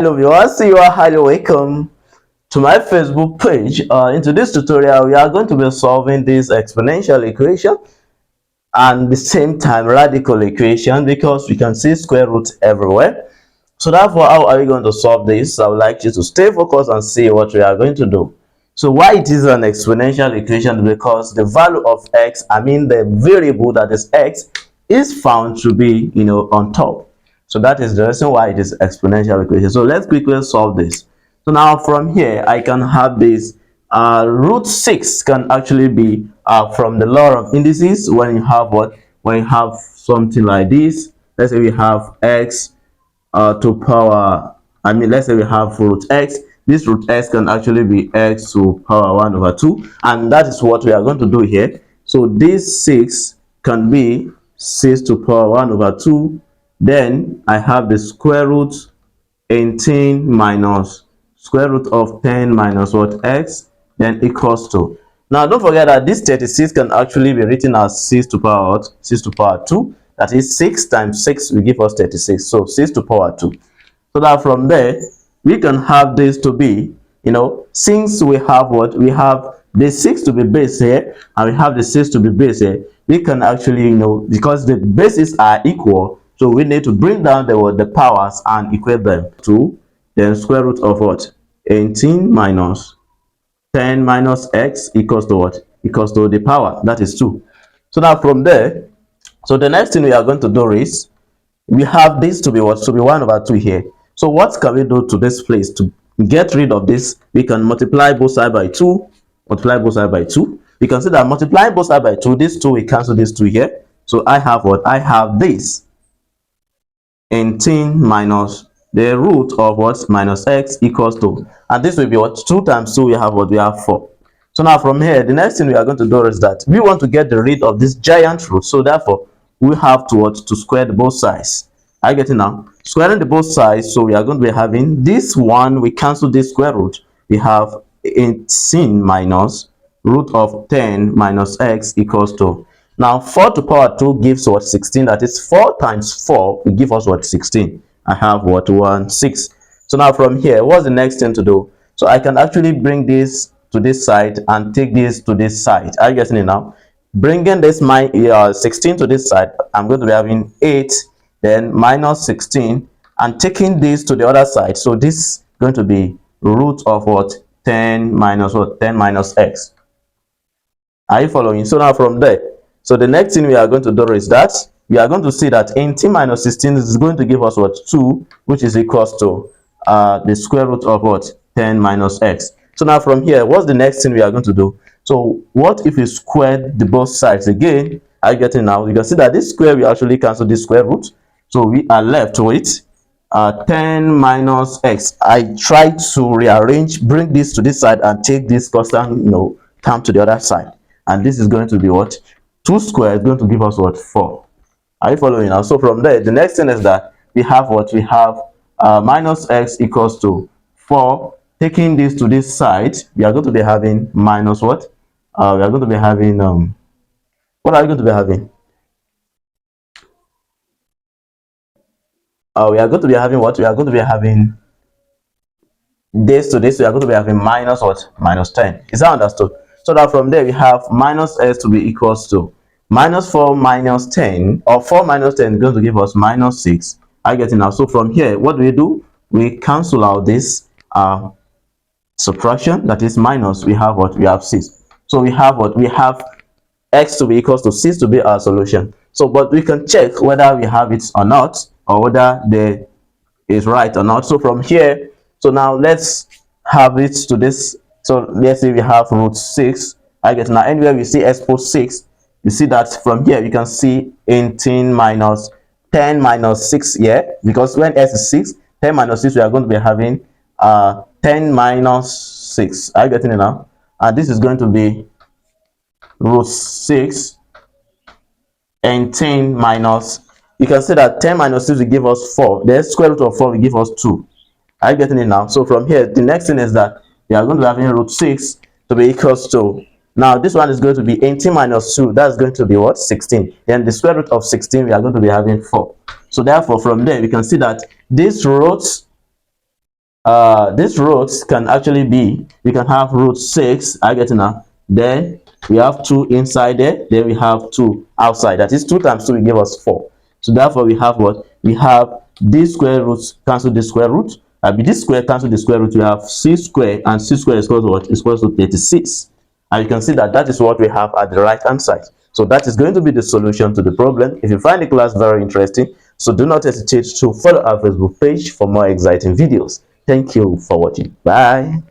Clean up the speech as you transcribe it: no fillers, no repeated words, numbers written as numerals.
Hello viewers, you are highly welcome to my Facebook page. In today's tutorial, we are going to be solving this exponential equation and the same time radical equation because we can see square roots everywhere. So therefore, how are we going to solve this? I would like you to stay focused and see what we are going to do. So why it is an exponential equation? Because the value of x, the variable that is x, is found to be on top. So that is the reason why it is exponential equation. So let's quickly solve this. So now from here, I can have this root 6 can actually be from the law of indices. When you have what? When you have something like this, let's say we have x to power, let's say we have root x. This root x can actually be x to power 1 over 2, and that is what we are going to do here. So this 6 can be 6 to power 1 over 2. Then I have the square root 18 minus square root of 10 minus what? X, then equals to. Now don't forget that this 36 can actually be written as 6 to power what? 6 to power 2. That is 6 times 6 will give us 36. So 6 to power 2. So that from there we can have this to be, since we have what? We have the 6 to be base here and we have the 6 to be base here, we can actually, because the bases are equal, so we need to bring down the powers and equate them to then square root of what? 18 minus 10 minus x equals to what? Equals to the power, that is 2. So now from there, so the next thing we are going to do is we have this to be what? To be 1 over 2 here. So what can we do to this place to get rid of this? We can multiply both sides by 2. Multiply both sides by 2. We can see that multiplying both sides by 2, this 2 we cancel this 2 here. So I have what? I have this 18 minus the root of what? Minus x equals to, and this will be what? 2 times 2, we have what? We have 4. So now from here, the next thing we are going to do is that we want to get rid of this giant root. So therefore we have to what? To square the both sides. I get it now. Squaring the both sides, so we are going to be having this one, we cancel this square root. We have 18 minus root of 10 minus x equals to. Now 4 to power 2 gives what? 16. That is 4 times 4 will give us what? 16. I have what? 1 6. So now from here, what's the next thing to do? So I can actually bring this to this side and take this to this side. Are you getting it now? Bringing this 16 to this side, I'm going to be having 8, then minus 16, and taking this to the other side. So this is going to be root of what? 10 minus what? 10 minus x. Are you following? So now from there, so the next thing we are going to do is that we are going to see that 18 minus 16 is going to give us what? 2, which is equals to the square root of what? 10 minus x. So now from here, what's the next thing we are going to do? So what if we square the both sides again? Are you getting now? You can see that this square will actually cancel this square root. So we are left with 10 minus x. I try to rearrange, bring this to this side and take this constant, term to the other side. And this is going to be what? 2 squared is going to give us what? 4. Are you following now? So from there, the next thing is that we have what? We have minus x equals to 4. Taking this to this side, we are going to be having minus what? We are going to be having, what are we going to be having? We are going to be having what? We are going to be having this to this. We are going to be having minus what? Minus 10. Is that understood? So that from there, we have minus x to be equals to minus 4 minus 10, or 4 minus 10 is going to give us minus 6. I get it now. So from here, what do? We cancel out this subtraction, that is minus. We have what? We have 6. So we have what? We have x to be equals to 6 to be our solution. So but we can check whether we have it or not, or whether the is right or not. So from here, so now let's have it to this. So let's say we have root 6. I get now anywhere we see expo 6, you see that from here you can see 18 minus 10 minus 6 here, because when s is 6, 10 minus 6, we are going to be having 10 minus 6. Are you getting it now? And this is going to be root 6 and 10 minus, you can see that 10 minus 6 will give us 4. The square root of 4 will give us 2. Are you getting it now? So from here, the next thing is that we are going to be having root 6 to be equals to, now this one is going to be 18 minus 2. That's going to be what? 16. Then the square root of 16, we are going to be having 4. So therefore, from there, we can see that this root these roots can actually be, we can have root 6, I get it now. Then we have 2 inside there, then we have 2 outside. That is 2 times 2 will give us 4. So therefore we have what? We have this square root cancel the square root. This square cancel the square root. We have c square, and c square is equal to what? Is equal to 36. And you can see that that is what we have at the right hand side. So that is going to be the solution to the problem. If you find the class very interesting, so do not hesitate to follow our Facebook page for more exciting videos. Thank you for watching. Bye.